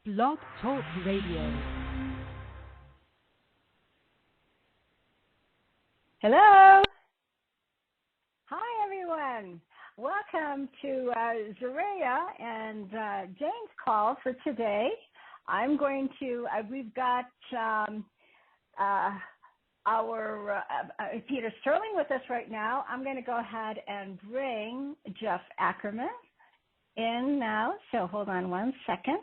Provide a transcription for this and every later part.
Blog Talk Radio. Hello. Hi, everyone. Welcome to Zaraya and Jane's call for today. I'm going to, we've got our Peter Sterling with us right now. I'm going to go ahead and bring Jeff Ackerman in now. So hold on one second.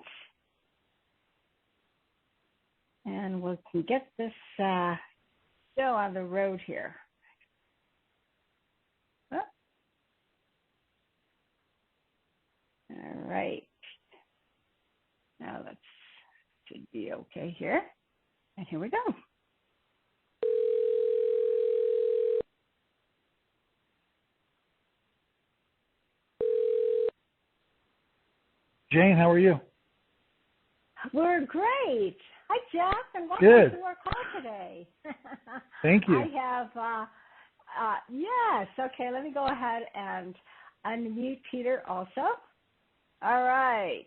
And we can get this show on the road here. Oh. All right. Now that should be okay here. And here we go. Jane, how are you? We're great. Hi, Jeff, and welcome to our call today. Thank you. I have, yes, okay, let me go ahead and unmute Peter also. All right.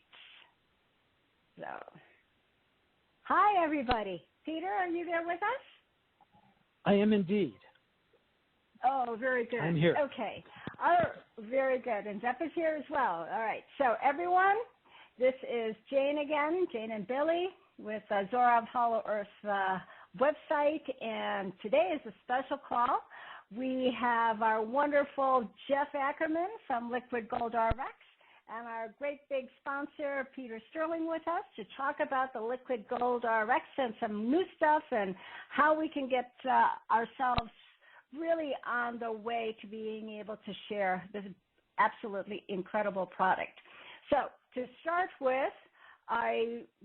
So, hi, everybody. Peter, are you there with us? I am indeed. Oh, very good. I'm here. Okay. Very good. And Jeff is here as well. All right. So, everyone, this is Jane again, Jane and Billy, with Zorra of Hollow Earth website, and today is a special call. We have our wonderful Jeff Ackerman from LiquidGoldRx and our great big sponsor, Peter Sterling, with us to talk about the LiquidGoldRx and some new stuff and how we can get ourselves really on the way to being able to share this absolutely incredible product. So to start with,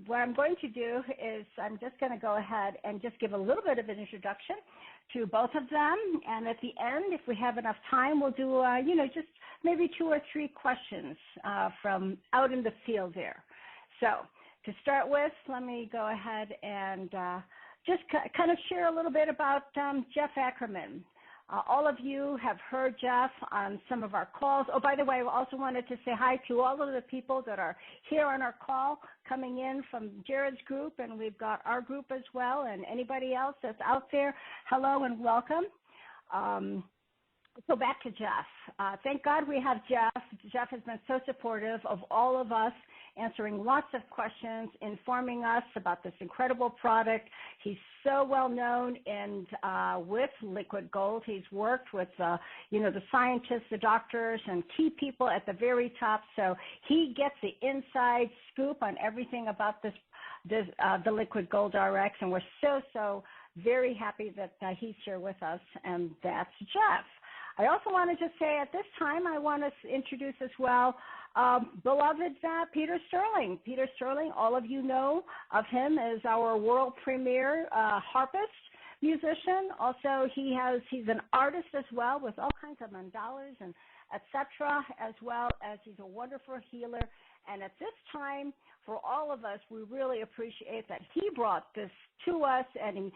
what I'm going to do is I'm just going to go ahead and just give a little bit of an introduction to both of them. And at the end, if we have enough time, we'll do, just maybe 2 or 3 questions from out in the field there. So to start with, let me go ahead and just kind of share a little bit about Jeff Ackerman. All of you have heard Jeff on some of our calls. Oh, by the way, I also wanted to say hi to all of the people that are here on our call coming in from Jared's group, and we've got our group as well, and anybody else that's out there, hello and welcome. So back to Jeff. Thank God we have Jeff. Jeff has been so supportive of all of us, answering lots of questions, informing us about this incredible product. He's so well known and with Liquid Gold. He's worked with the scientists, the doctors, and key people at the very top. So he gets the inside scoop on everything about the LiquidGoldRx, and we're so very happy that he's here with us, and that's Jeff. I also want to just say at this time, I want to introduce as well beloved Peter Sterling. Peter Sterling, all of you know of him as our world premier harpist musician. Also, he's an artist as well with all kinds of mandalas and etc., as well as he's a wonderful healer. And at this time, for all of us, we really appreciate that he brought this to us and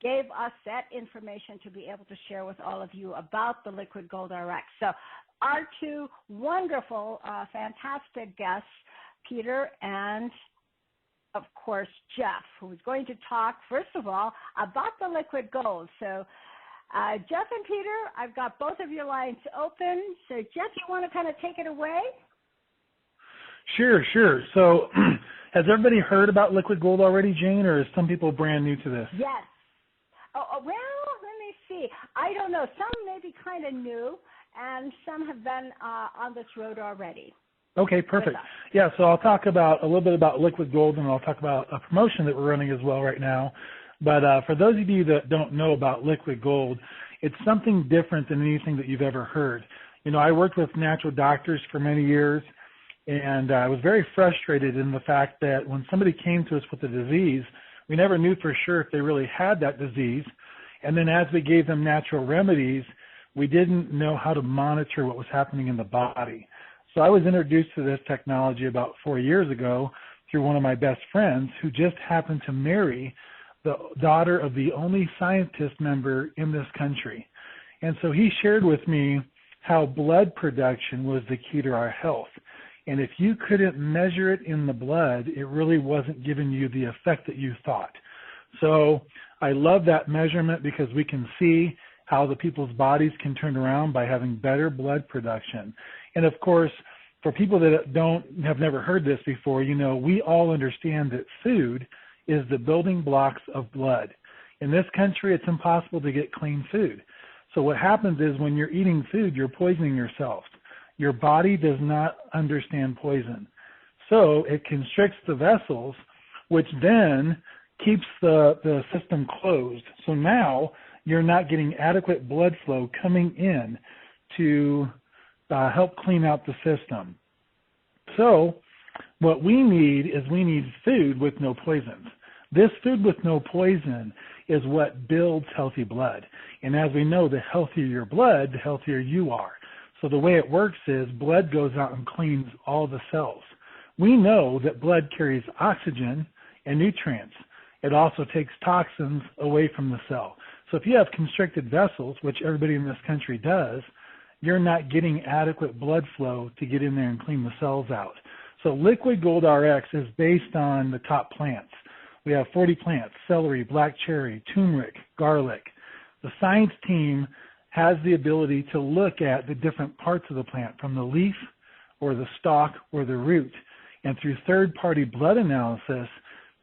gave us that information to be able to share with all of you about the LiquidGoldRx. So our 2 wonderful, fantastic guests, Peter and, of course, Jeff, who's going to talk, first of all, about the Liquid Gold. So Jeff and Peter, I've got both of your lines open. So, Jeff, you want to kind of take it away? Sure. So has everybody heard about Liquid Gold already, Jane, or is some people brand new to this? Yes. Oh, well, let me see. I don't know. Some may be kind of new, and some have been on this road already. Okay, perfect. Yeah, so I'll talk about a little bit about Liquid Gold, and I'll talk about a promotion that we're running as well right now. But for those of you that don't know about Liquid Gold, it's something different than anything that you've ever heard. I worked with natural doctors for many years, and I was very frustrated in the fact that when somebody came to us with a disease, we never knew for sure if they really had that disease. And then as we gave them natural remedies, we didn't know how to monitor what was happening in the body. So I was introduced to this technology about 4 years ago through one of my best friends who just happened to marry the daughter of the only scientist member in this country. And so he shared with me how blood production was the key to our health. And if you couldn't measure it in the blood, it really wasn't giving you the effect that you thought. So I love that measurement because we can see how the people's bodies can turn around by having better blood production. And of course, for people that have never heard this before, we all understand that food is the building blocks of blood. In this country, it's impossible to get clean food. So what happens is when you're eating food, you're poisoning yourself. Your body does not understand poison. So it constricts the vessels, which then keeps the system closed. So now you're not getting adequate blood flow coming in to help clean out the system. So what we need is food with no poisons. This food with no poison is what builds healthy blood. And as we know, the healthier your blood, the healthier you are. So the way it works is blood goes out and cleans all the cells. We know that blood carries oxygen and nutrients. It also takes toxins away from the cell. So if you have constricted vessels, which everybody in this country does, you're not getting adequate blood flow to get in there and clean the cells out. So LiquidGoldRx is based on the top plants. We have 40 plants: celery, black cherry, turmeric, garlic. The science team has the ability to look at the different parts of the plant, from the leaf or the stalk or the root. And through third-party blood analysis,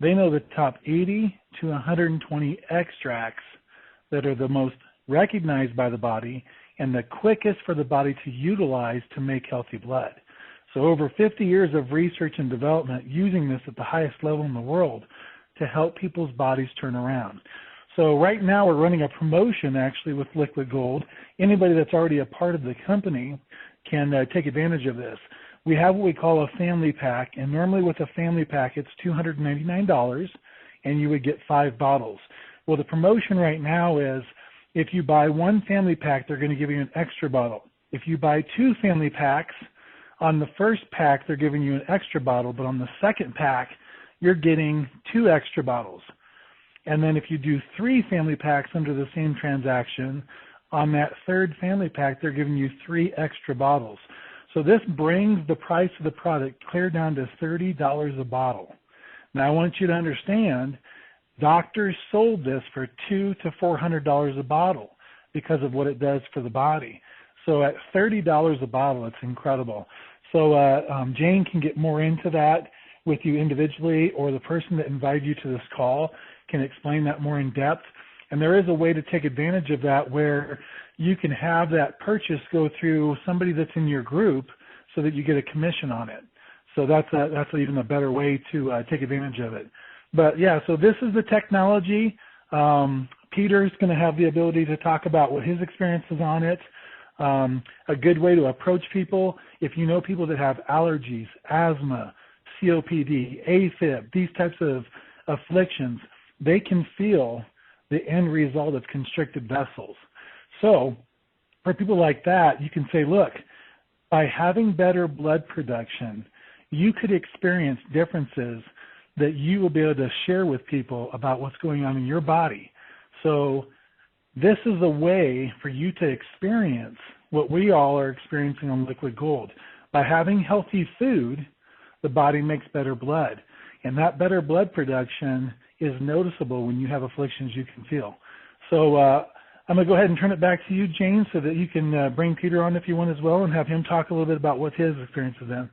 they know the top 80 to 120 extracts that are the most recognized by the body and the quickest for the body to utilize to make healthy blood. So over 50 years of research and development using this at the highest level in the world to help people's bodies turn around. So right now we're running a promotion actually with Liquid Gold. Anybody that's already a part of the company can take advantage of this. We have what we call a family pack, and normally with a family pack it's $299 and you would get 5 bottles. Well, the promotion right now is if you buy one family pack, they're going to give you an extra bottle. If you buy 2 family packs, on the first pack they're giving you an extra bottle, but on the second pack you're getting 2 extra bottles. And then if you do 3 family packs under the same transaction, on that third family pack, they're giving you 3 extra bottles. So this brings the price of the product clear down to $30 a bottle. Now I want you to understand, doctors sold this for $200 to $400 a bottle because of what it does for the body. So at $30 a bottle, it's incredible. So Jane can get more into that with you individually, or the person that invited you to this call can explain that more in depth. And there is a way to take advantage of that where you can have that purchase go through somebody that's in your group so that you get a commission on it. So that's even a better way to take advantage of it. But yeah, so this is the technology. Peter's going to have the ability to talk about what his experience is on it. A good way to approach people, if you know people that have allergies, asthma, COPD, AFib, these types of afflictions, they can feel the end result of constricted vessels. So for people like that, you can say, look, by having better blood production, you could experience differences that you will be able to share with people about what's going on in your body. So this is a way for you to experience what we all are experiencing on Liquid Gold. By having healthy food, the body makes better blood. And that better blood production is noticeable when you have afflictions you can feel. So I'm going to go ahead and turn it back to you, Jane, so that you can bring Peter on if you want as well and have him talk a little bit about what his experience has been.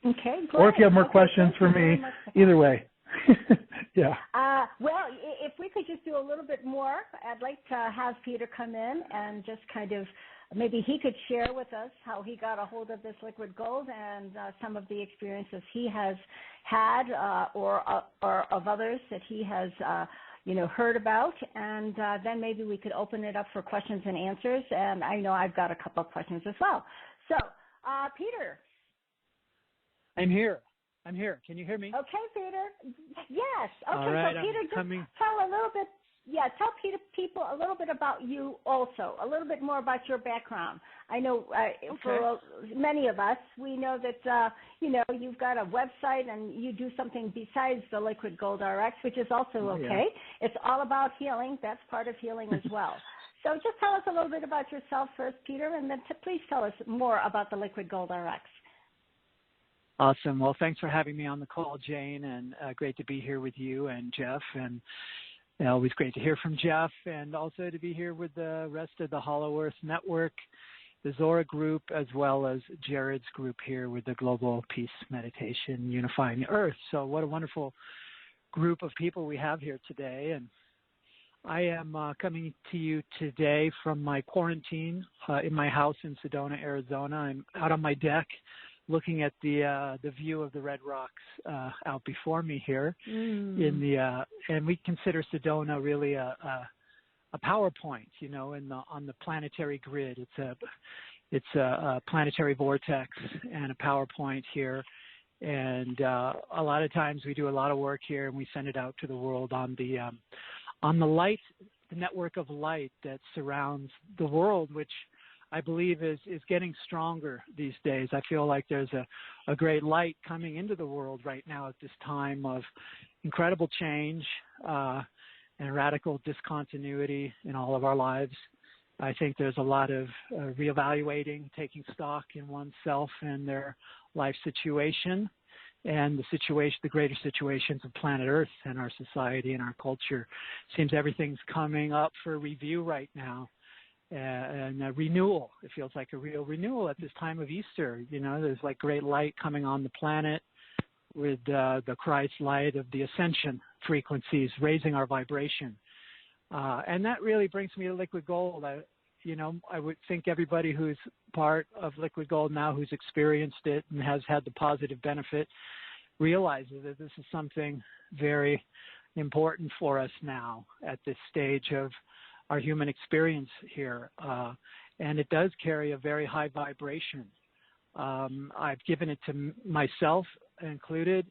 Okay, great. Or if you have more questions for me, either way. Yeah. Well, if we could just do a little bit more, I'd like to have Peter come in and just kind of maybe he could share with us how he got a hold of this Liquid Gold and some of the experiences he has had or of others that he has heard about, and then maybe we could open it up for questions and answers. And I know I've got a couple of questions as well. So, Peter. I'm here. Can you hear me? Okay, Peter. Yes. Okay, all right, so Peter, just tell a little bit. Yeah, tell people a little bit about you also, a little bit more about your background. I know for many of us, we know that, you've got a website and you do something besides the LiquidGoldRx, which is also okay. Yeah. It's all about healing. That's part of healing as well. So just tell us a little bit about yourself first, Peter, and then please tell us more about the LiquidGoldRx. Awesome. Well, thanks for having me on the call, Jane, and great to be here with you and Jeff. And always great to hear from Jeff, and also to be here with the rest of the Hollow Earth Network, the Zorra group, as well as Jared's group here with the Global Peace Meditation Unifying the Earth. So what a wonderful group of people we have here today. And I am coming to you today from my quarantine in my house in Sedona, Arizona. I'm out on my deck looking at the view of the Red Rocks out before me here in the and we consider Sedona really a power point, you know, on the planetary grid. It's a planetary vortex and a power point here. And a lot of times we do a lot of work here, and we send it out to the world on the light, the network of light that surrounds the world, which I believe is getting stronger these days. I feel like there's a great light coming into the world right now at this time of incredible change and radical discontinuity in all of our lives. I think there's a lot of reevaluating, taking stock in oneself and their life situation and the greater situations of planet Earth and our society and our culture. Seems everything's coming up for review right now. And a renewal. It feels like a real renewal at this time of Easter. You know, there's like great light coming on the planet with the Christ light of the ascension frequencies, raising our vibration. And that really brings me to Liquid Gold. I would think everybody who's part of Liquid Gold now, who's experienced it and has had the positive benefit, realizes that this is something very important for us now at this stage of our human experience here, and it does carry a very high vibration. I've given it to myself included,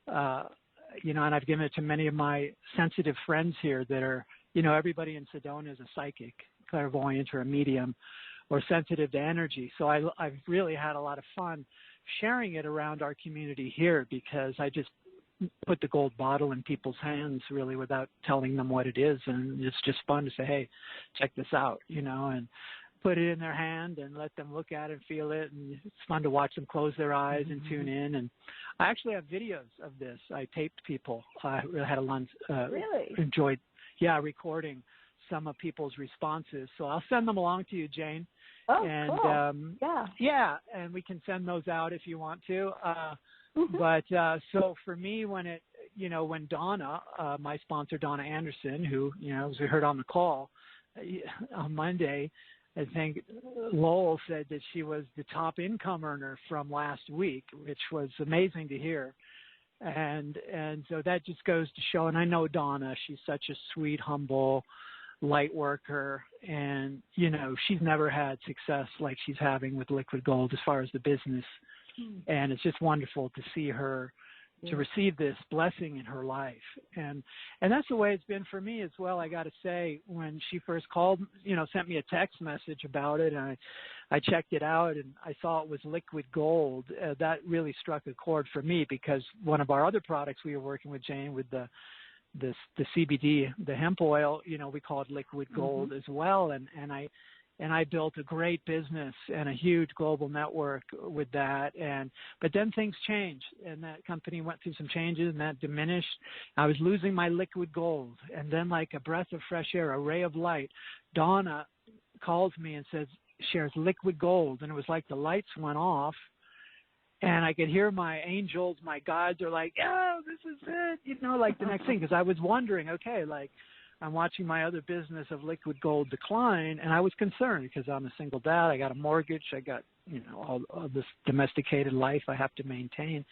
and I've given it to many of my sensitive friends here that are, everybody in Sedona is a psychic, clairvoyant, or a medium, or sensitive to energy. So I've really had a lot of fun sharing it around our community here, because I just put the gold bottle in people's hands really without telling them what it is, and it's just fun to say, hey, check this out, and put it in their hand and let them look at it and feel it, and it's fun to watch them close their eyes and tune in. And I actually have videos of this. I taped people. I really had a lot enjoyed recording some of people's responses, so I'll send them along to you, Jane. Cool. And we can send those out if you want to. But so for me, when Donna, my sponsor, Donna Anderson, who, as we heard on the call on Monday, I think Lowell said that she was the top income earner from last week, which was amazing to hear. And so that just goes to show, and I know Donna, she's such a sweet, humble, light worker, and, she's never had success like she's having with Liquid Gold as far as the business. And it's just wonderful to see her, to receive this blessing in her life. And that's the way it's been for me as well, I got to say. When she first called, sent me a text message about it, and I checked it out, and I saw it was Liquid Gold. That really struck a chord for me, because one of our other products we were working with, Jane, with the CBD, the hemp oil, we call it Liquid Gold as well. And I built a great business and a huge global network with that. But then things changed, and that company went through some changes, and that diminished. I was losing my Liquid Gold. And then, like a breath of fresh air, a ray of light, Donna calls me and shares Liquid Gold. And it was like the lights went off, and I could hear my angels, my guides are like, oh, this is it, like the next thing. Because I was wondering, okay, like, I'm watching my other business of Liquid Gold decline, and I was concerned because I'm a single dad. I got a mortgage. I got, all this domesticated life I have to maintain,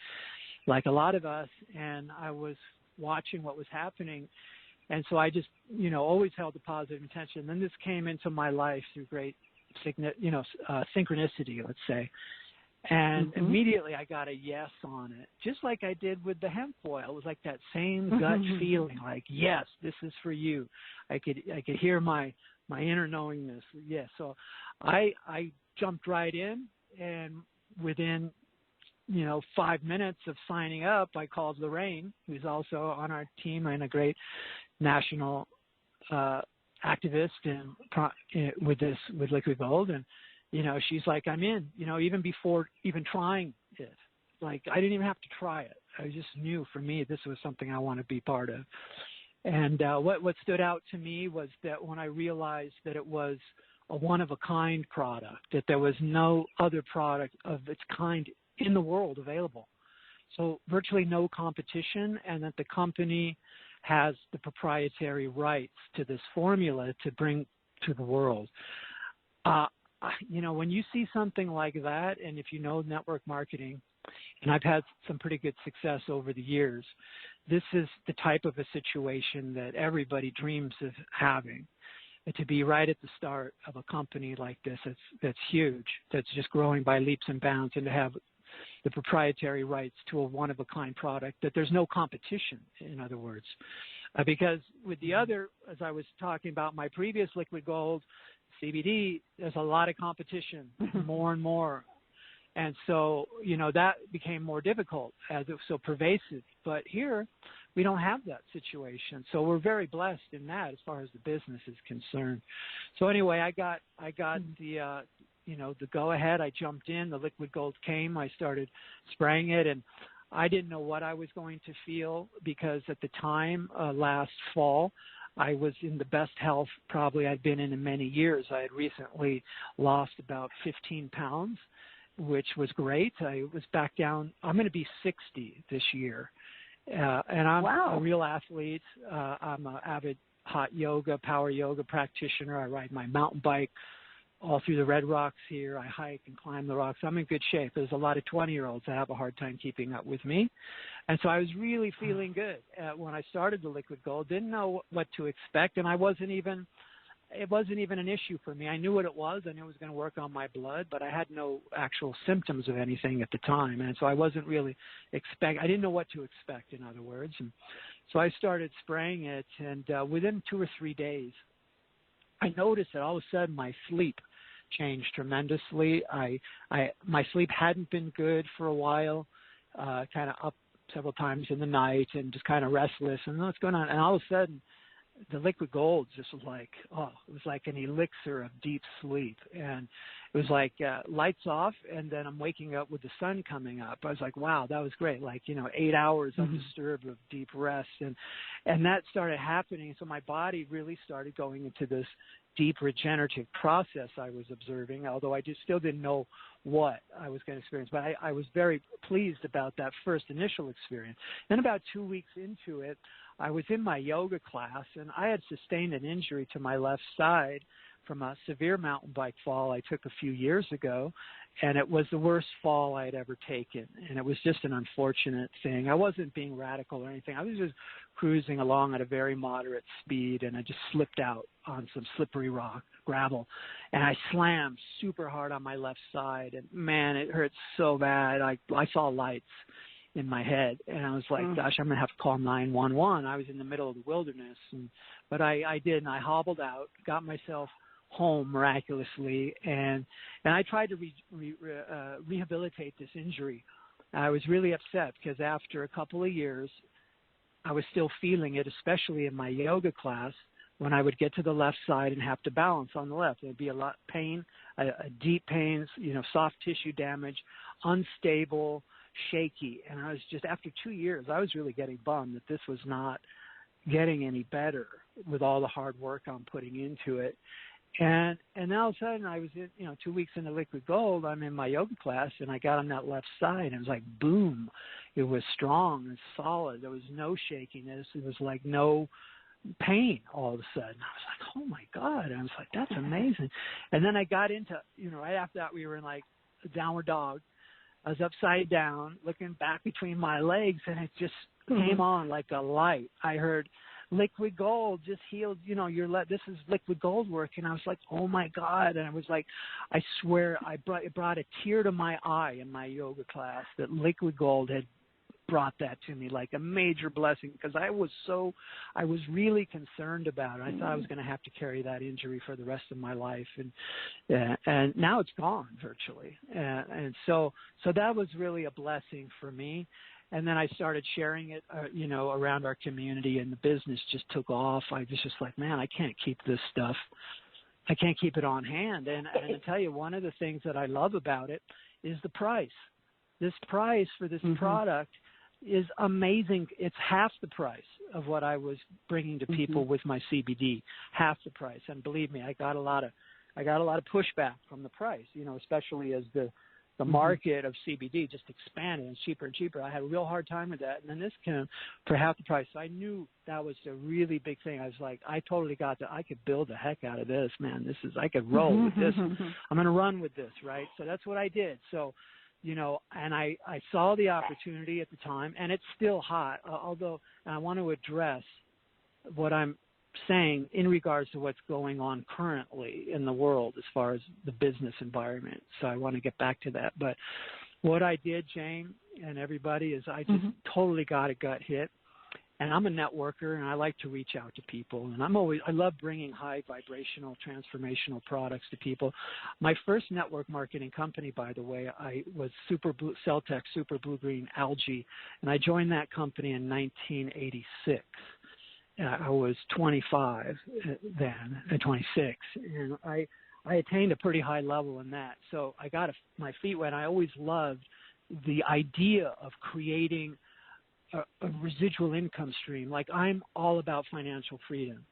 like a lot of us. And I was watching what was happening. And so I just, always held a positive intention. Then this came into my life through great, synchronicity, let's say. And immediately I got a yes on it, just like I did with the hemp oil. It was like that same gut feeling, like, yes, this is for you. I could hear my inner knowingness. Yes. So I jumped right in, and within 5 minutes of signing up, I called Lorraine, who's also on our team and a great national activist with Liquid Gold, and she's like, I'm in, even before even trying it. like I didn't even have to try it. I just knew for me this was something I want to be part of. And what stood out to me was that when I realized that it was a one-of-a-kind product, that there was no other product of its kind in the world available. So virtually no competition, and that the company has the proprietary rights to this formula to bring to the world. When you see something like that, and if you know network marketing, and I've had some pretty good success over the years, this is the type of a situation that everybody dreams of having. And to be right at the start of a company like this, that's huge, that's just growing by leaps and bounds, and to have the proprietary rights to a one-of-a-kind product, that there's no competition, in other words. Because with the other, as I was talking about my previous Liquid Gold, CBD, there's a lot of competition, more and more. And so, that became more difficult as it was so pervasive. But here, we don't have that situation. So we're very blessed in that as far as the business is concerned. So anyway, I got the, the go-ahead. I jumped in. The Liquid Gold came. I started spraying it, and I didn't know what I was going to feel because at the time, last fall, I was in the best health probably I'd been in many years. I had recently lost about 15 pounds, which was great. I was back down. I'm going to be 60 this year. And I'm a real athlete. I'm an avid hot yoga, power yoga practitioner. I ride my mountain bike all through the Red Rocks here. I hike and climb the rocks. I'm in good shape. There's a lot of 20-year-olds that have a hard time keeping up with me. And so I was really feeling good when I started the Liquid Gold. Didn't know what to expect, and it wasn't even an issue for me. I knew what it was. I knew it was going to work on my blood, but I had no actual symptoms of anything at the time. And so I wasn't really I didn't know what to expect, in other words. And so I started spraying it, and within 2 or 3 days, I noticed that all of a sudden my sleep changed tremendously. My sleep hadn't been good for a while, kind of up several times in the night and just kind of restless. And what's going on? And all of a sudden, the Liquid Gold just was like, it was like an elixir of deep sleep. And it was like lights off, and then I'm waking up with the sun coming up. I was like, wow, that was great. 8 hours undisturbed of deep rest. And that started happening. So my body really started going into this deep regenerative process I was observing, although I still didn't know what I was going to experience. But I was very pleased about that first initial experience. Then about 2 weeks into it, I was in my yoga class, and I had sustained an injury to my left side from a severe mountain bike fall I took a few years ago, and it was the worst fall I had ever taken, and it was just an unfortunate thing. I wasn't being radical or anything. I was just cruising along at a very moderate speed, and I just slipped out on some slippery rock, gravel, and I slammed super hard on my left side, and man, it hurt so bad. I saw lights in my head, and I was like, gosh, I'm going to have to call 911. I was in the middle of the wilderness, but I did, and I hobbled out, got myself home miraculously, and I tried to rehabilitate this injury. I was really upset because after a couple of years, I was still feeling it, especially in my yoga class, when I would get to the left side and have to balance on the left. There'd be a lot of pain, deep pains, soft tissue damage, unstable, shaky. And I was just, after 2 years, I was really getting bummed that this was not getting any better with all the hard work I'm putting into it. And now all of a sudden I was in, 2 weeks into Liquid Gold, I'm in my yoga class, and I got on that left side, and it was like, boom, it was strong and solid. There was no shakiness. It was like no pain all of a sudden. I was like, oh my God. I was like, that's amazing. And then I got into, right after that, we were in like a downward dog. I was upside down, looking back between my legs, and it just came on like a light. I heard, Liquid Gold just healed, this is Liquid Gold work. And I was like, oh my God. And I was like, I swear, it brought a tear to my eye in my yoga class that Liquid Gold had brought that to me, like a major blessing, because I was really concerned about it. I thought I was going to have to carry that injury for the rest of my life, and now it's gone virtually. And so that was really a blessing for me. And then I started sharing it, around our community, and the business just took off. I was just like, man, I can't keep this stuff. I can't keep it on hand. And I tell you, one of the things that I love about it is the price. this price for this product is amazing. It's half the price of what I was bringing to people with my CBD, half the price. And believe me, I got a lot of pushback from the price, especially as the market of CBD just expanded and cheaper and cheaper. I had a real hard time with that. And then this came for half the price. So I knew that was a really big thing. I was like, I totally got that. I could build the heck out of this, man. I could roll with this. I'm going to run with this, right? So that's what I did. So, and I saw the opportunity at the time, and it's still hot, although I want to address what I'm saying in regards to what's going on currently in the world as far as the business environment. So I want to get back to that. But what I did, Jane, and everybody, is I just totally got a gut hit. And I'm a networker, and I like to reach out to people. And I love bringing high vibrational, transformational products to people. My first network marketing company, by the way, I was Celtec Super Blue Green Algae, and I joined that company in 1986. I was 25 then, 26, and I attained a pretty high level in that. So I got my feet wet. I always loved the idea of creating a residual income stream. Like, I'm all about financial freedom.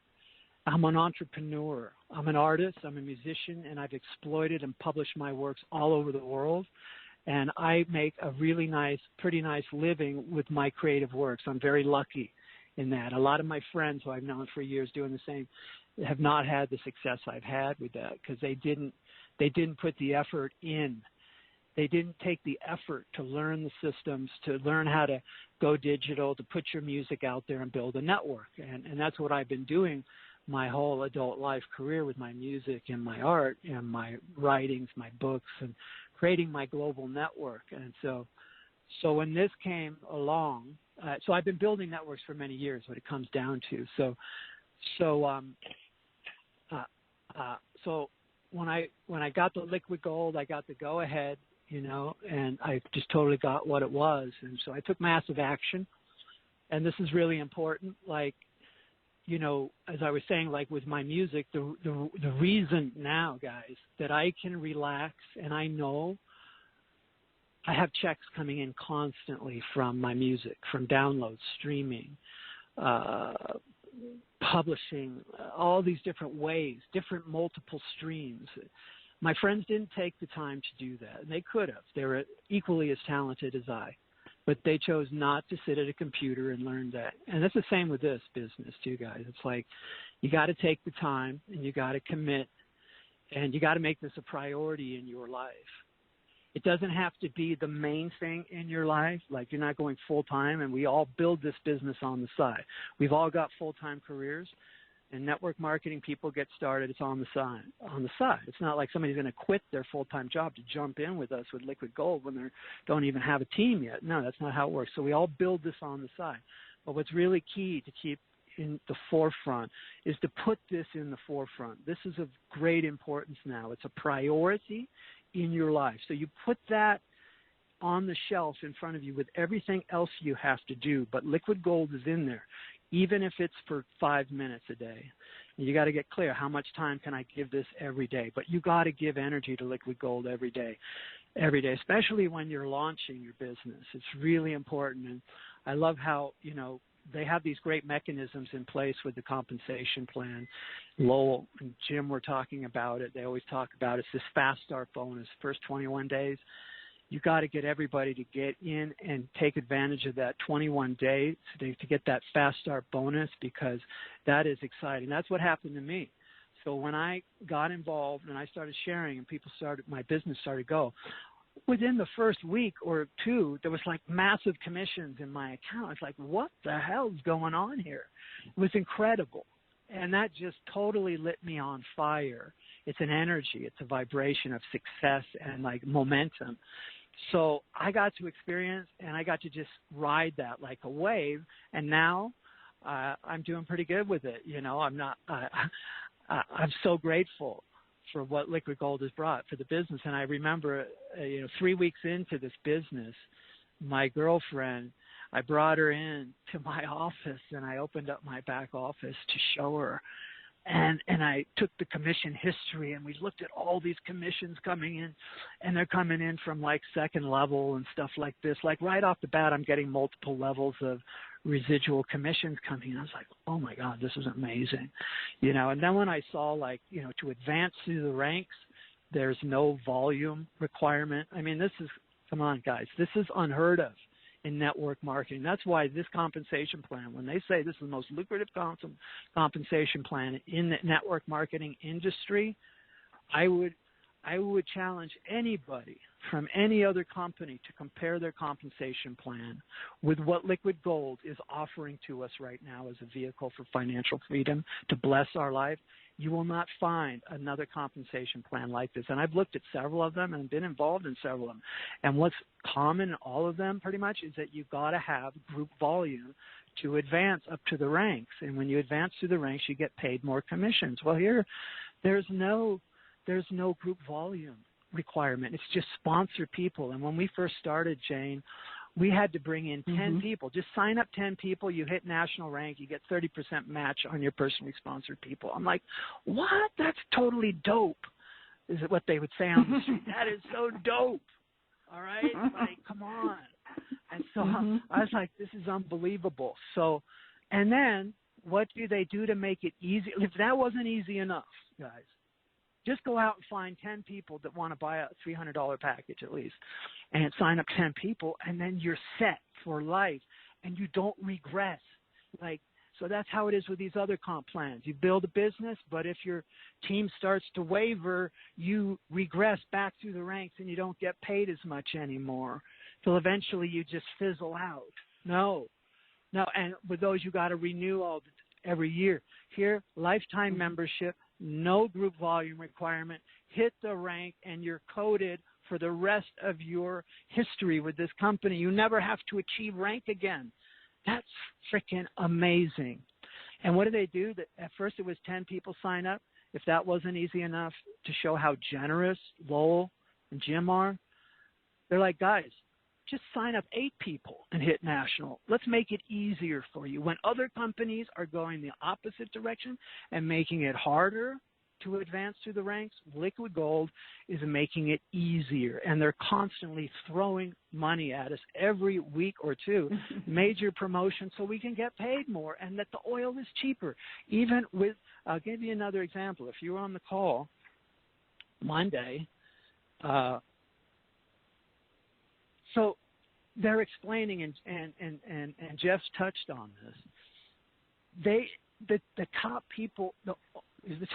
I'm an entrepreneur. I'm an artist. I'm a musician, and I've exploited and published my works all over the world. And I make a really pretty nice living with my creative works. I'm very lucky in that. A lot of my friends who I've known for years doing the same have not had the success I've had with that because they didn't put the effort in. They didn't take the effort to learn the systems, to learn how to go digital, to put your music out there and build a network. And that's what I've been doing my whole adult life career with my music and my art and my writings, my books, and creating my global network. And so when this came along, so I've been building networks for many years, what it comes down to. So when I got the liquid gold, I got the go ahead, and I just totally got what it was. And so I took massive action. And this is really important. Like, as I was saying, like with my music, the reason now, guys, that I can relax, and I know I have checks coming in constantly from my music, from downloads, streaming, publishing, all these different ways, different multiple streams. My friends didn't take the time to do that, and they could have. They were equally as talented as I, but they chose not to sit at a computer and learn that. And that's the same with this business too, guys. It's like you got to take the time, and you got to commit, and you got to make this a priority in your life. It doesn't have to be the main thing in your life. Like, you're not going full-time, and we all build this business on the side. We've all got full-time careers. And network marketing, people get started, it's on the side. It's not like somebody's going to quit their full-time job to jump in with us with Liquid Gold when they don't even have a team yet. No, that's not how it works. So we all build this on the side. But what's really key to keep in the forefront is to put this in the forefront. This is of great importance now. It's a priority in your life. So you put that on the shelf in front of you with everything else you have to do, but Liquid Gold is in there, even if it's for 5 minutes a day. You got to get clear, how much time can I give this every day? But you got to give energy to Liquid Gold every day, especially when you're launching your business. It's really important. And I love how, they have these great mechanisms in place with the compensation plan. Lowell and Jim were talking about it. They always talk about it's this fast start bonus, first 21 days. You got to get everybody to get in and take advantage of that 21 days to get that fast start bonus, because that is exciting. That's what happened to me. So when I got involved and I started sharing and my business started to go, within the first week or two, there was like massive commissions in my account. It's like, what the hell is going on here? It was incredible. And that just totally lit me on fire. It's an energy. It's a vibration of success and like momentum. So I got to experience, and I got to just ride that like a wave. And now I'm doing pretty good with it. I'm so grateful for what Liquid Gold has brought for the business. And I remember, 3 weeks into this business, my girlfriend, I brought her in to my office, and I opened up my back office to show her. And I took the commission history, and we looked at all these commissions coming in, and they're coming in from like second level and stuff like this. Like right off the bat, I'm getting multiple levels of residual commissions coming in. I was like, oh my God, this is amazing. You know, and then when I saw like, you know, to advance through the ranks, there's no volume requirement. I mean, this is, come on guys, this is unheard of in network marketing. That's why this compensation plan, when they say this is the most lucrative compensation plan in the network marketing industry, I would challenge anybody from any other company to compare their compensation plan with what Liquid Gold is offering to us right now as a vehicle for financial freedom to bless our life. You will not find another compensation plan like this. And I've looked at several of them and been involved in several of them. And what's common in all of them pretty much is that you've got to have group volume to advance up to the ranks. And when you advance through the ranks, you get paid more commissions. Well, here, there's no group volume requirement. It's just sponsor people. And when we first started, Jane, we had to bring in 10 people. Just sign up 10 people. You hit national rank. You get 30% match on your personally sponsored people. I'm like, what? That's totally dope, is what they would say on the street. That is so dope. All right? Like, come on. And so I was like, this is unbelievable. So, and then what do they do to make it easy? If that wasn't easy enough, guys, just go out and find 10 people that want to buy a $300 package at least and sign up 10 people, and then you're set for life and you don't regress. Like, so that's how it is with these other comp plans. You build a business, but if your team starts to waver, you regress back through the ranks and you don't get paid as much anymore. So eventually you just fizzle out. No. And with those, you got to renew every year. Here, lifetime membership, no group volume requirement, hit the rank, and you're coded for the rest of your history with this company. You never have to achieve rank again. That's freaking amazing. And what do? At first it was 10 people sign up. If that wasn't easy enough to show how generous Lowell and Jim are, they're like, guys, just sign up 8 people and hit national. Let's make it easier for you. When other companies are going the opposite direction and making it harder to advance through the ranks, Liquid Gold is making it easier. And they're constantly throwing money at us every week or two, major promotions, so we can get paid more and that the oil is cheaper. Even with, I'll give you another example. If you were on the call Monday, so they're explaining, and Jeff's touched on this. The top people, the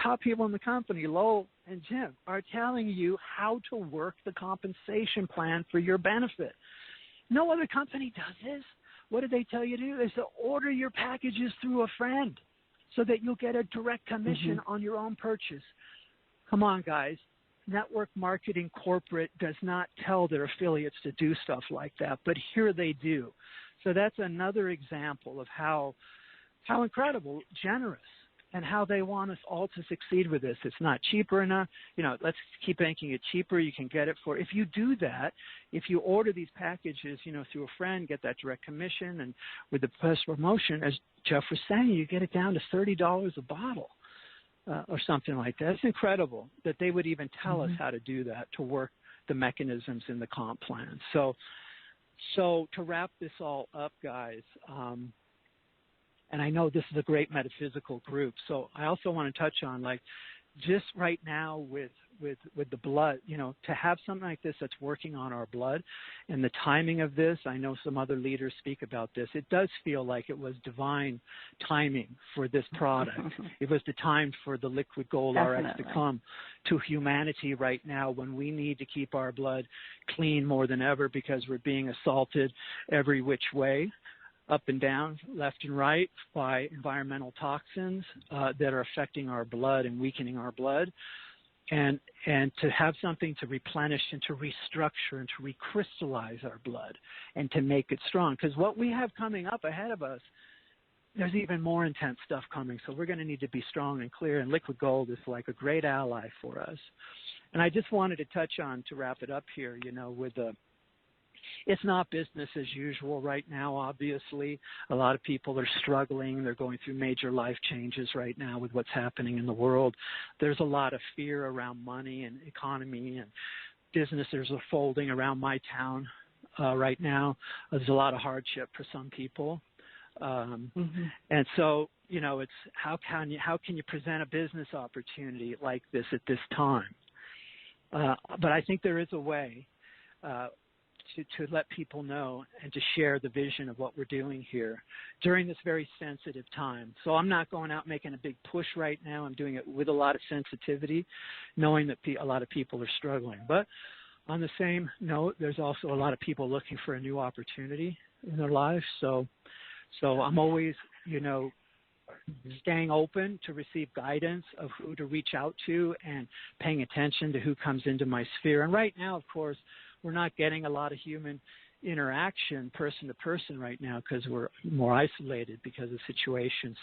top people in the company, Lowell and Jim, are telling you how to work the compensation plan for your benefit. No other company does this. What do they tell you to do? They say order your packages through a friend so that you'll get a direct commission on your own purchase. Come on, guys. Network marketing corporate does not tell their affiliates to do stuff like that, but here they do. So that's another example of how incredible, generous, and how they want us all to succeed with this. It's not cheaper enough. You know, let's keep making it cheaper. You can get it for, if you do that, if you order these packages, you know, through a friend, get that direct commission, and with the first promotion, as Jeff was saying, you get it down to $30 a bottle. Or something like that. It's incredible that they would even tell us how to do that, to work the mechanisms in the comp plan. So to wrap this all up, guys, and I know this is a great metaphysical group, so I also want to touch on, like, just right now with the blood, you know, to have something like this that's working on our blood and the timing of this, I know some other leaders speak about this. It does feel like it was divine timing for this product. It was the time for the LiquidGoldRx to come to humanity right now when we need to keep our blood clean more than ever because we're being assaulted every which way, up and down, left and right, by environmental toxins that are affecting our blood and weakening our blood. And to have something to replenish and to restructure and to recrystallize our blood and to make it strong. Because what we have coming up ahead of us, there's even more intense stuff coming. So we're going to need to be strong and clear, and Liquid Gold is like a great ally for us. And I just wanted to touch on, to wrap it up here, you know, with the it's not business as usual right now, obviously. A lot of people are struggling. They're going through major life changes right now with what's happening in the world. There's a lot of fear around money and economy, and businesses are folding around my town right now. There's a lot of hardship for some people. And so, you know, it's how can you present a business opportunity like this at this time? But I think there is a way to let people know and to share the vision of what we're doing here during this very sensitive time. So I'm not going out making a big push right now. I'm doing it with a lot of sensitivity, knowing that a lot of people are struggling. But on the same note, there's also a lot of people looking for a new opportunity in their lives. So I'm always, you know, staying open to receive guidance of who to reach out to and paying attention to who comes into my sphere. And right now, of course, we're not getting a lot of human interaction person to person right now because we're more isolated because of the situation.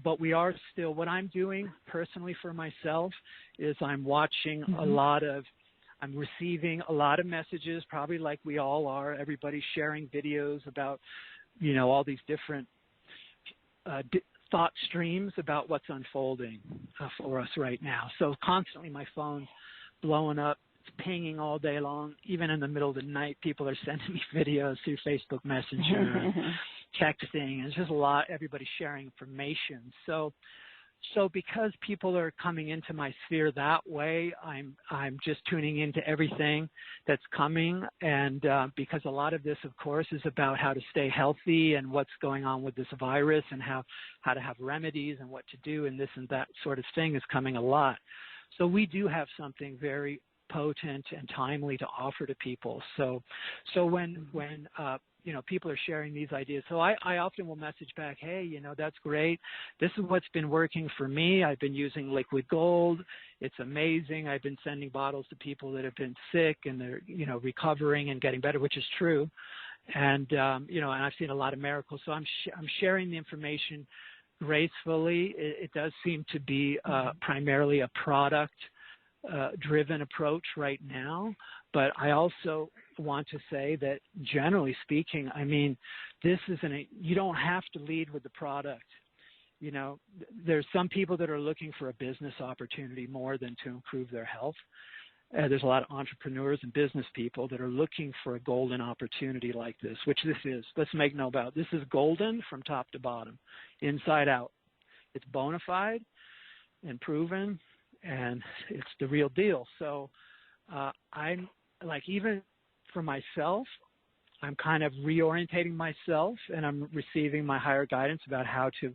But we are still, what I'm doing personally for myself is I'm watching I'm receiving a lot of messages, probably like we all are. Everybody's sharing videos about, you know, all these different thought streams about what's unfolding for us right now. So constantly my phone's blowing up. It's pinging all day long. Even in the middle of the night, people are sending me videos through Facebook Messenger and texting. It's just a lot. Everybody's sharing information. So because people are coming into my sphere that way, I'm just tuning into everything that's coming. And because a lot of this, of course, is about how to stay healthy and what's going on with this virus and how to have remedies and what to do and this and that sort of thing is coming a lot. So we do have something very potent and timely to offer to people. So when you know, people are sharing these ideas. So I often will message back, hey, you know, that's great. This is what's been working for me. I've been using Liquid Gold. It's amazing. I've been sending bottles to people that have been sick and they're, you know, recovering and getting better, which is true. And, you know, and I've seen a lot of miracles. So I'm sharing the information gracefully. It does seem to be primarily a product driven approach right now, but I also want to say that generally speaking, I mean, you don't have to lead with the product. You know, there's some people that are looking for a business opportunity more than to improve their health. There's a lot of entrepreneurs and business people that are looking for a golden opportunity like this, which this is. Let's make no doubt. This is golden from top to bottom, inside out. It's bona fide and proven, and it's the real deal. So I'm like, even for myself, I'm kind of reorientating myself, and I'm receiving my higher guidance about how to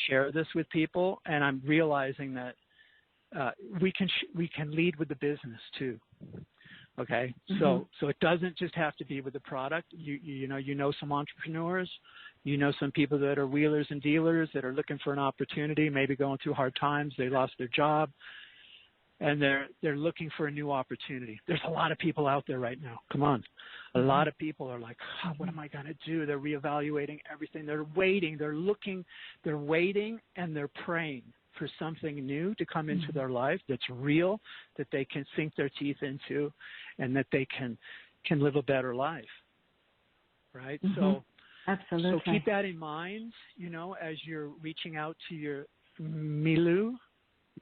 share this with people. And I'm realizing that we can lead with the business too. Okay, so it doesn't just have to be with the product. You know some entrepreneurs, you know some people that are wheelers and dealers that are looking for an opportunity, maybe going through hard times, they lost their job, and they're looking for a new opportunity. There's a lot of people out there right now. Come on, a lot of people are like, oh, what am I going to do? They're reevaluating everything. They're waiting. They're waiting, and they're praying for something new to come into their life that's real, that they can sink their teeth into, and that they can live a better life, right? So absolutely. So keep that in mind, you know, as you're reaching out to your milieu,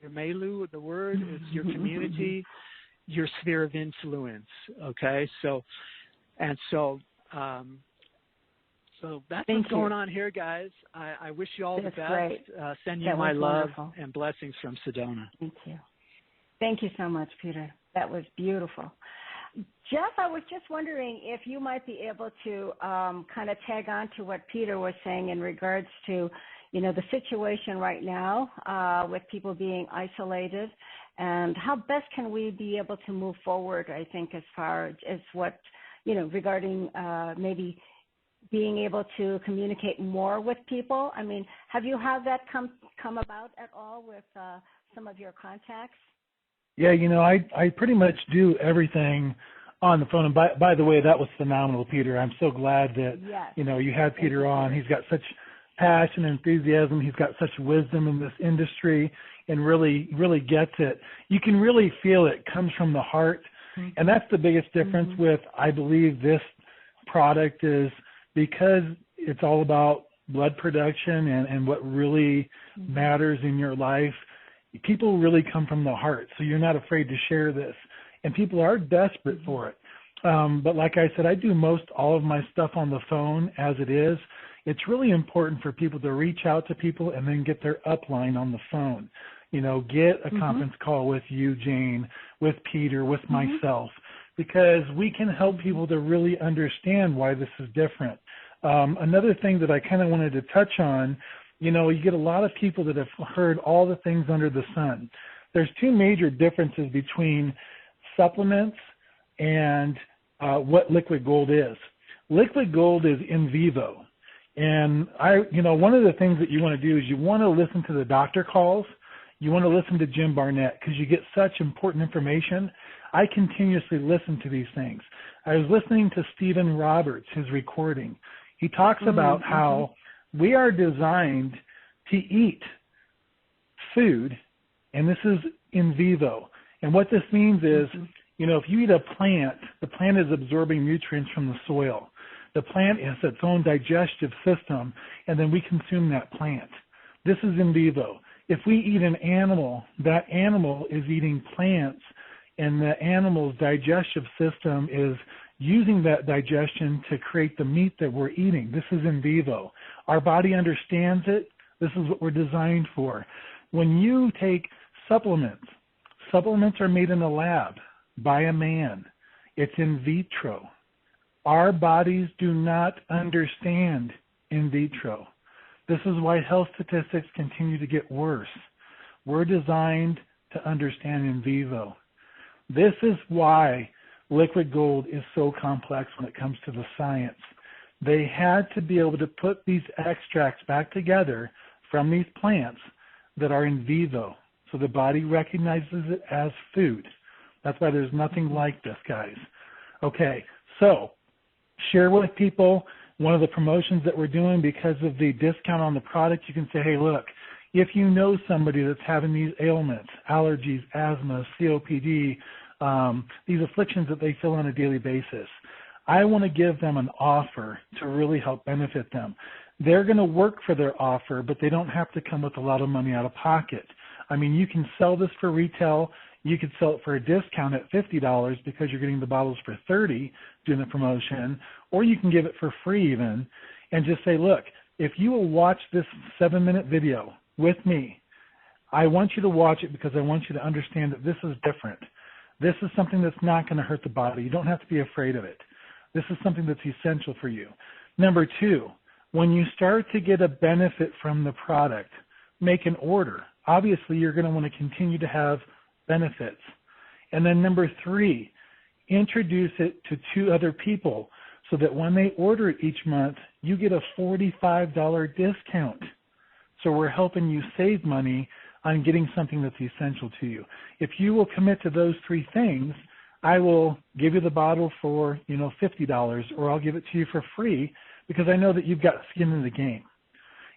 the word is your community, your sphere of influence, okay? So that's what's going on here, guys. I wish you all the best. Great. Send you my love and blessings from Sedona. Thank you. Thank you so much, Peter. That was beautiful. Jeff, I was just wondering if you might be able to kind of tag on to what Peter was saying in regards to, you know, the situation right now with people being isolated, and how best can we be able to move forward, I think, as far as what, you know, regarding maybe being able to communicate more with people. I mean, have you had that come about at all with some of your contacts? Yeah, you know, I pretty much do everything on the phone. And by the way, that was phenomenal, Peter. I'm so glad that, you know, you had Peter on. He's got such passion and enthusiasm. He's got such wisdom in this industry and really, really gets it. You can really feel it comes from the heart. And that's the biggest difference with, I believe, this product is because it's all about blood production and what really matters in your life. People really come from the heart, so you're not afraid to share this. And people are desperate for it. But like I said, I do most all of my stuff on the phone as it is. It's really important for people to reach out to people and then get their upline on the phone. Get a conference call with you, Jane, with Peter, with myself, because we can help people to really understand why this is different. Another thing that I kind of wanted to touch on, you get a lot of people that have heard all the things under the sun. There's two major differences between supplements and what Liquid Gold is. Liquid Gold is in vivo. And one of the things that you want to do is you want to listen to the doctor calls. You want to listen to Jim Barnett because you get such important information. I continuously listen to these things. I was listening to Stephen Roberts, his recording. He talks about how we are designed to eat food, and this is in vivo. And what this means is, if you eat a plant, the plant is absorbing nutrients from the soil. The plant has its own digestive system, and then we consume that plant. This is in vivo. If we eat an animal, that animal is eating plants, and the animal's digestive system is using that digestion to create the meat that we're eating. This is in vivo. Our body understands it. This is what we're designed for. When you take supplements are made in a lab by a man. It's in vitro. Our bodies do not understand in vitro. This is why health statistics continue to get worse. We're designed to understand in vivo. This is why Liquid Gold is so complex when it comes to the science. They had to be able to put these extracts back together from these plants that are in vivo, so the body recognizes it as food. That's why there's nothing like this, guys. Okay, so share with people one of the promotions that we're doing because of the discount on the product. You can say, hey, look, if you know somebody that's having these ailments, allergies, asthma, COPD, these afflictions that they feel on a daily basis, I want to give them an offer to really help benefit them. They're going to work for their offer, but they don't have to come with a lot of money out of pocket. I mean, you can sell this for retail. You could sell it for a discount at $50 because you're getting the bottles for $30 doing the promotion, or you can give it for free even and just say, look, if you will watch this 7-minute video with me, I want you to watch it because I want you to understand that this is different. This is something that's not going to hurt the body. You don't have to be afraid of it. This is something that's essential for you. Number 2, when you start to get a benefit from the product, make an order. Obviously, you're going to want to continue to have benefits. And then number 3, introduce it to 2 other people so that when they order it each month, you get a $45 discount. So we're helping you save money on getting something that's essential to you. If you will commit to those 3 things, I will give you the bottle for, $50, or I'll give it to you for free because I know that you've got skin in the game.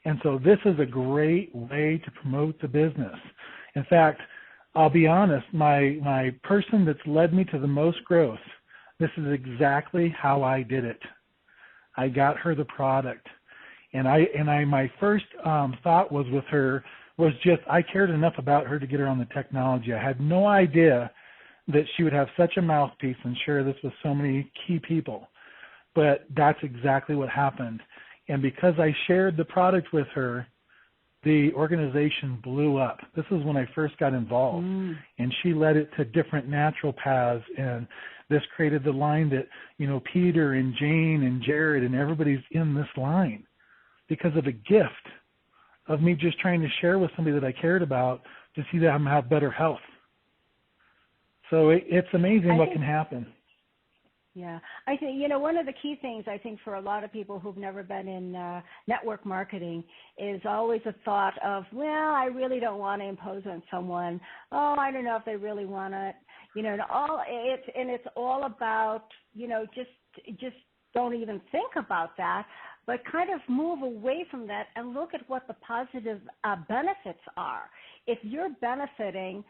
And so this is a great way to promote the business. In fact, I'll be honest, my person that's led me to the most growth, this is exactly how I did it. I got her the product. And my first thought was with her was just I cared enough about her to get her on the technology. I had no idea that she would have such a mouthpiece and share this with so many key people. But that's exactly what happened. And because I shared the product with her, the organization blew up. This is when I first got involved. And she led it to different natural paths. And this created the line that, Peter and Jane and Jared and everybody's in this line because of a gift of me just trying to share with somebody that I cared about to see them have better health. So it's amazing what can happen. Yeah. I think, one of the key things I think for a lot of people who've never been in network marketing is always a thought of, well, I really don't want to impose on someone. Oh, I don't know if they really want it. It's all about, just don't even think about that. but kind of move away from that and look at what the positive benefits are. If you're benefiting,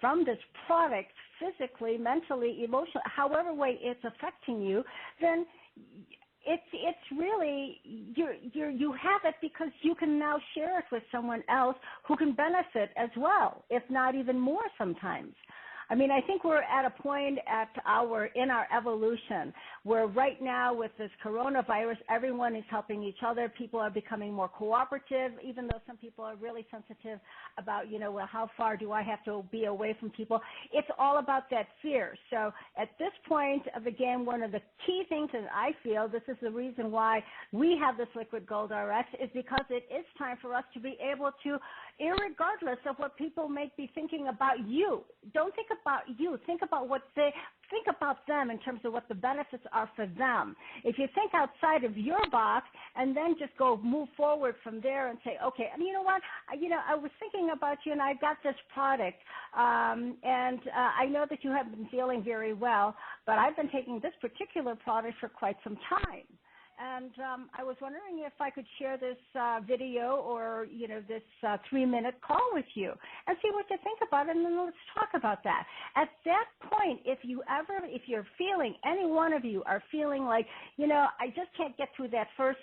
from this product physically, mentally, emotionally, however way it's affecting you, then it's really you have it because you can now share it with someone else who can benefit as well, if not even more sometimes. I mean, I think we're at a point in our evolution where right now with this coronavirus, everyone is helping each other. People are becoming more cooperative, even though some people are really sensitive about, well, how far do I have to be away from people? It's all about that fear. So at this point of the game, one of the key things that I feel, this is the reason why we have this LiquidGoldRx, is because it is time for us to be able to, irregardless of what people may be thinking about you, don't think about you. Think about think about them in terms of what the benefits are for them. If you think outside of your box and then just move forward from there and say, okay, and you know what, I was thinking about you and I got this product, and I know that you have been feeling very well, but I've been taking this particular product for quite some time. And I was wondering if I could share this video or, this 3-minute call with you and see what you think about it, and then let's talk about that. At that point, if you're feeling, any one of you are feeling like, I just can't get through that first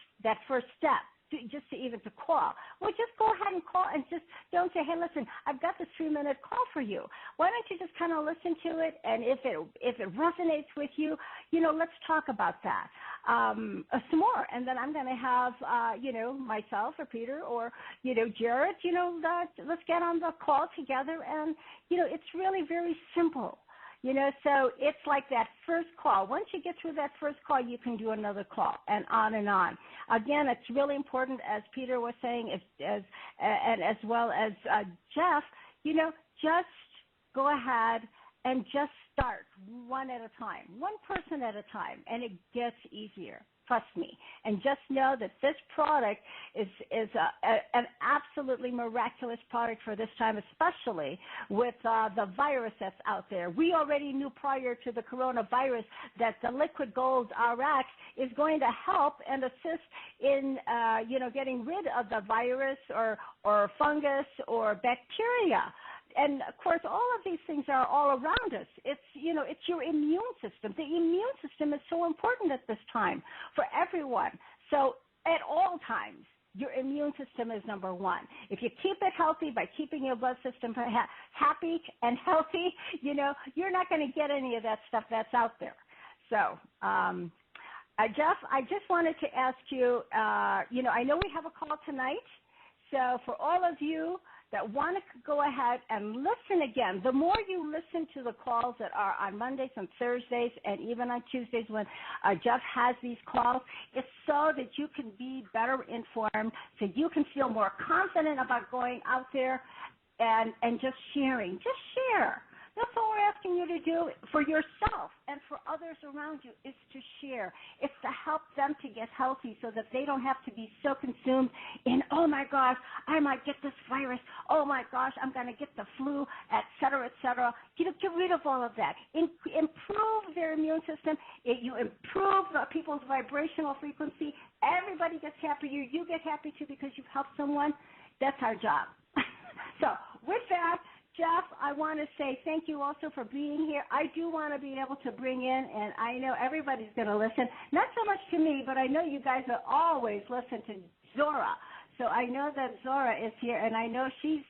step, just to even to call. Well, just go ahead and call and just don't say, hey, listen, I've got this 3-minute call for you. Why don't you just kind of listen to it, and if it resonates with you, let's talk about that some more. And then I'm going to have, myself or Peter or, Jared, let's get on the call together. And, it's really very simple. So it's like that first call. Once you get through that first call, you can do another call, and on and on. Again, it's really important, as Peter was saying, and as well as Jeff, just go ahead and just start one at a time, one person at a time, and it gets easier. Trust me. And just know that this product is an absolutely miraculous product for this time, especially with the virus that's out there. We already knew prior to the coronavirus that the LiquidGoldRx is going to help and assist in, getting rid of the virus or fungus or bacteria. And, of course, all of these things are all around us. It's your immune system. The immune system is so important at this time for everyone. So at all times, your immune system is number one. If you keep it healthy by keeping your blood system happy and healthy, you're not going to get any of that stuff that's out there. So, Jeff, I just wanted to ask you, I know we have a call tonight. So for all of you that want to go ahead and listen again, the more you listen to the calls that are on Mondays and Thursdays and even on Tuesdays when Jeff has these calls, it's so that you can be better informed, so you can feel more confident about going out there and just sharing. Just share. That's all we're asking you to do for yourself and for others around you, is to share. It's to help them to get healthy so that they don't have to be so consumed in, oh, my gosh, I might get this virus. Oh, my gosh, I'm going to get the flu, et cetera, et cetera. Get rid of all of that. Improve their immune system. You improve people's vibrational frequency. Everybody gets happy. You get happy, too, because you've helped someone. That's our job. So with that, Jeff, I want to say thank you also for being here. I do want to be able to bring in, and I know everybody's going to listen, not so much to me, but I know you guys will always listen to Zorra. So I know that Zorra is here, and I know he's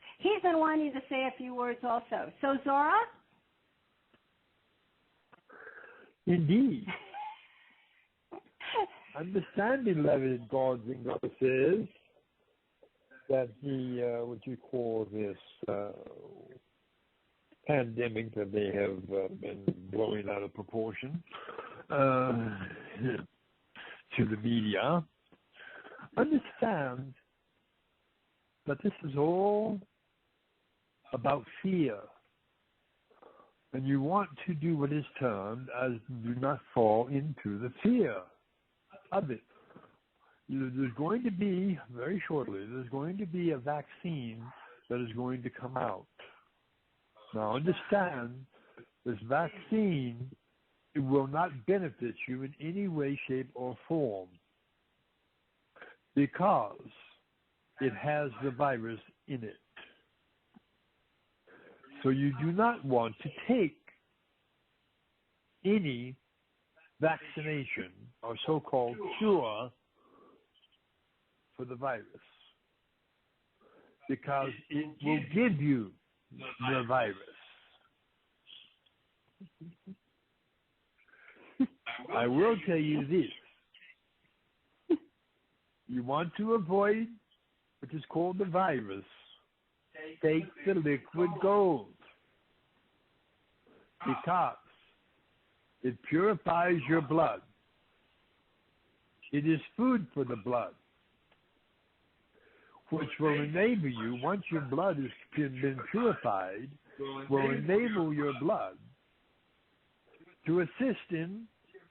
been wanting to say a few words also. So, Zorra? Indeed. Understanding, beloved gods and goddesses, that what you call this pandemic that they have been blowing out of proportion to the media, understand that this is all about fear. And you want to do what is termed as do not fall into the fear of it. There's going to be, very shortly, there's going to be a vaccine that is going to come out. Now understand, this vaccine, it will not benefit you in any way, shape, or form. because it has the virus in it. So you do not want to take any vaccination or so-called cure for the virus, because it will give you the virus. I will tell you this. You want to avoid what is called the virus, take the liquid gold, because it purifies your blood. It is food for the blood, which will enable you, once your blood has been purified, will enable your blood to assist in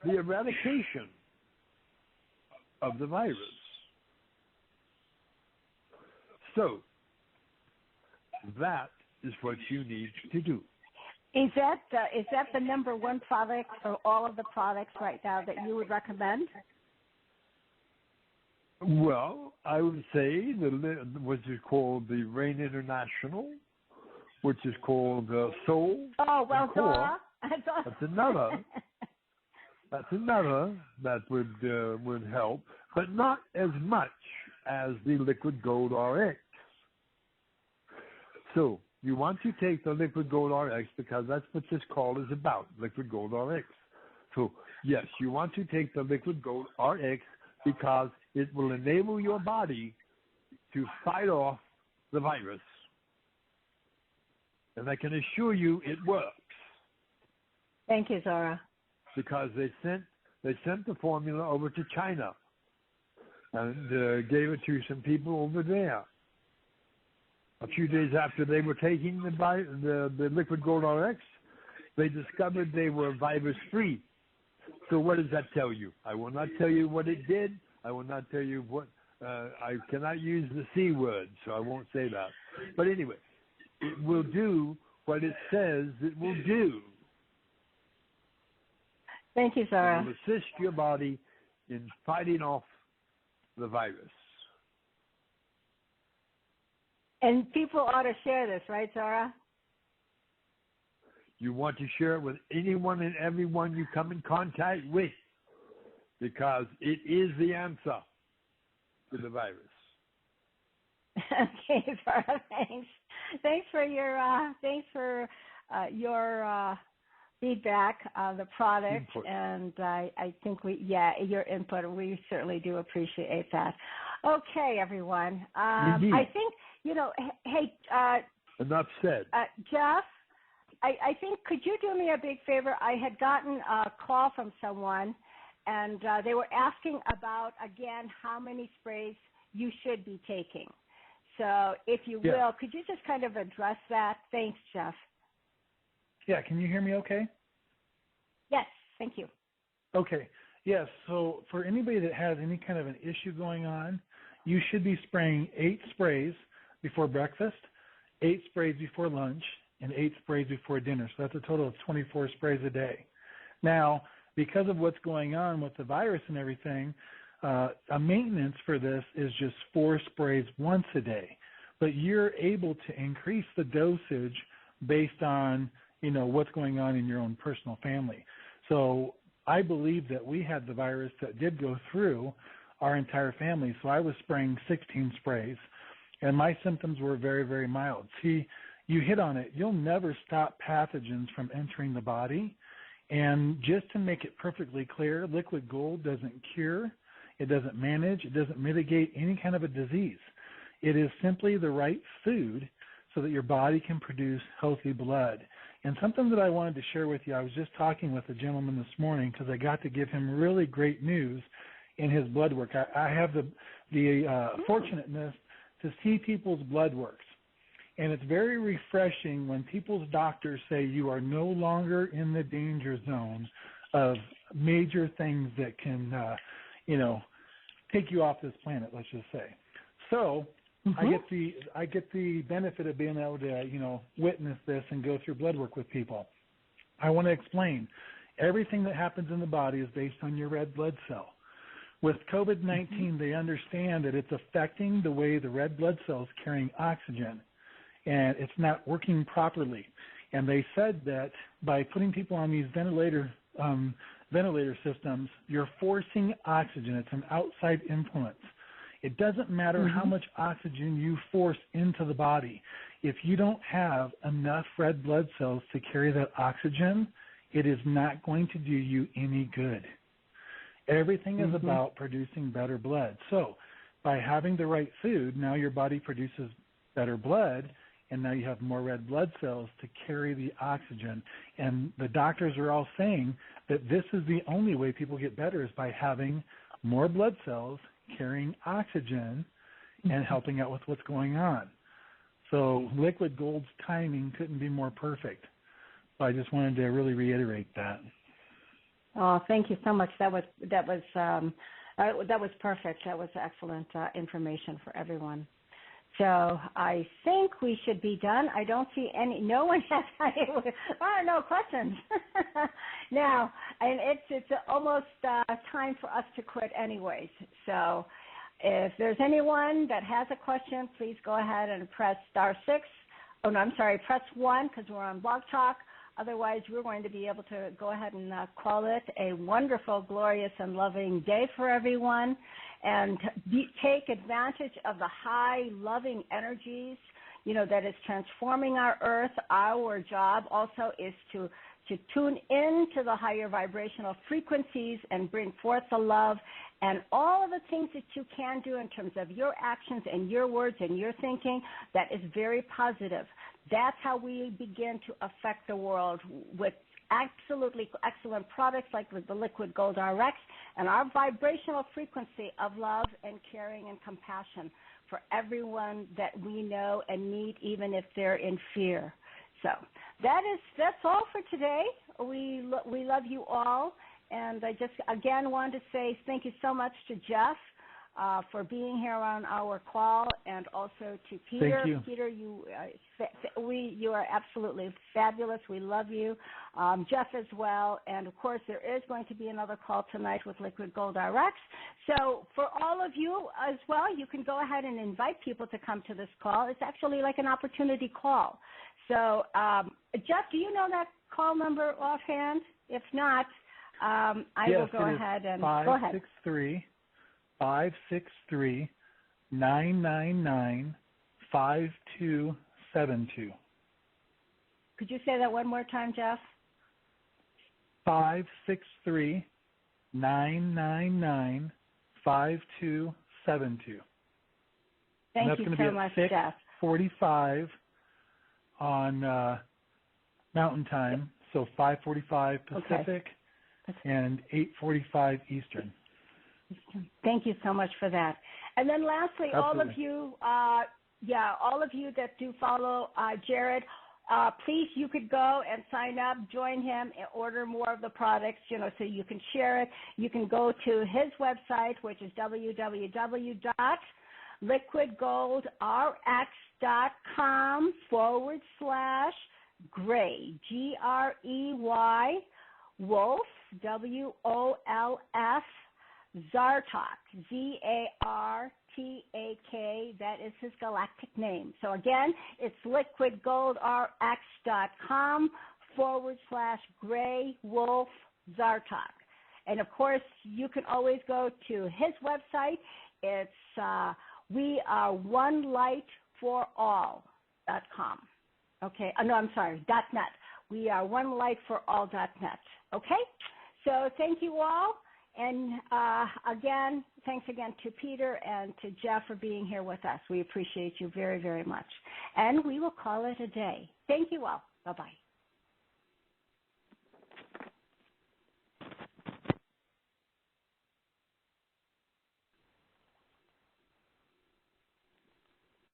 the eradication of the virus. So, that is what you need to do. Is that the number one product of all of the products right now that you would recommend? Well, I would say which is called the Rain International, which is called Soul. Oh well, Core. Zorra. That's another. That's another that would help, but not as much as the LiquidGoldRx. So you want to take the LiquidGoldRx because that's what this call is about, LiquidGoldRx. So yes, you want to take the LiquidGoldRx because it will enable your body to fight off the virus. And I can assure you it works. Thank you, Zorra. Because they sent the formula over to China and gave it to some people over there. A few days after they were taking the LiquidGoldRx, they discovered they were virus-free. So what does that tell you? I will not tell you what it did. I will not tell you what, I cannot use the C word, so I won't say that. But anyway, it will do what it says it will do. Thank you, Zorra. It will assist your body in fighting off the virus. And people ought to share this, right, Zorra? You want to share it with anyone and everyone you come in contact with, because it is the answer to the virus. Okay, Zorra, thanks. Thanks for your feedback on the product, input. And I think your input. We certainly do appreciate that. Okay, everyone. I think Hey, enough said. Jeff, I think, could you do me a big favor? I had gotten a call from someone, and they were asking about, again, how many sprays you should be taking. So if you will, could you just kind of address that? Thanks, Jeff. Yeah, can you hear me okay? Yes, thank you. Okay, yes, so for anybody that has any kind of an issue going on, you should be spraying 8 sprays before breakfast, 8 sprays before lunch, and 8 sprays before dinner. So that's a total of 24 sprays a day. Now, because of what's going on with the virus and everything, a maintenance for this is just 4 sprays once a day. But you're able to increase the dosage based on, what's going on in your own personal family. So I believe that we had the virus that did go through our entire family. So I was spraying 16 sprays, and my symptoms were very, very mild. See, you hit on it. You'll never stop pathogens from entering the body. And just to make it perfectly clear, Liquid Gold doesn't cure, it doesn't manage, it doesn't mitigate any kind of a disease. It is simply the right food so that your body can produce healthy blood. And something that I wanted to share with you, I was just talking with a gentleman this morning because I got to give him really great news in his blood work. I have the fortunateness to see people's blood works. And it's very refreshing when people's doctors say you are no longer in the danger zone of major things that can, take you off this planet, let's just say. So I get the benefit of being able to, witness this and go through blood work with people. I want to explain. Everything that happens in the body is based on your red blood cell. With COVID-19, they understand that it's affecting the way the red blood cells carrying oxygen, and it's not working properly. And they said that by putting people on these ventilator systems, you're forcing oxygen. It's an outside influence. It doesn't matter how much oxygen you force into the body. If you don't have enough red blood cells to carry that oxygen, it is not going to do you any good. Everything is about producing better blood. So by having the right food, now your body produces better blood, and now you have more red blood cells to carry the oxygen. And the doctors are all saying that this is the only way people get better, is by having more blood cells carrying oxygen and helping out with what's going on. So Liquid Gold's timing couldn't be more perfect. So I just wanted to really reiterate that. Oh, thank you so much. That was perfect. That was excellent information for everyone. So I think we should be done. I don't see no one has no questions. Now, and it's almost time for us to quit anyways. So if there's anyone that has a question, please go ahead and press *6. Oh, no, I'm sorry, press 1 because we're on Blog Talk. Otherwise, we're going to be able to go ahead and call it a wonderful, glorious, and loving day for everyone, and take advantage of the high, loving energies, that is transforming our earth. Our job also is to tune into the higher vibrational frequencies and bring forth the love and all of the things that you can do in terms of your actions and your words and your thinking that is very positive. That's how we begin to affect the world, with absolutely excellent products like with the LiquidGoldRx and our vibrational frequency of love and caring and compassion for everyone that we know and need, even if they're in fear. So that's all for today. We love you all, and I just again wanted to say thank you so much to Jeff for being here on our call, and also to Peter. Thank you. Peter, you are absolutely fabulous. We love you. Jeff as well. And, of course, there is going to be another call tonight with LiquidGoldRx. So for all of you as well, you can go ahead and invite people to come to this call. It's actually like an opportunity call. So, Jeff, do you know that call number offhand? If not, I will go ahead and go ahead. 563-999-5272. Could you say that one more time, Jeff? 563-999-5272. Thank you so much, Jeff. 6:45 on Mountain Time, so 5:45 Pacific and 8:45 Eastern. Thank you so much for that. And then lastly, all of you that do follow Jared, please, you could go and sign up, join him, and order more of the products, so you can share it. You can go to his website, which is www.liquidgoldrx.com/Grey, Grey, Wolf, WOLF, Zartak, ZARTAK, that is his galactic name. So again, it's liquidgoldrx.com/Grey Wolf Zartak. And of course, you can always go to his website. It's weareonelightforall.com. Okay, no, I'm sorry, .net. We are onelightforall.net. Okay, so thank you all. And again, thanks again to Peter and to Jeff for being here with us. We appreciate you very, very much. And we will call it a day. Thank you all. Bye-bye.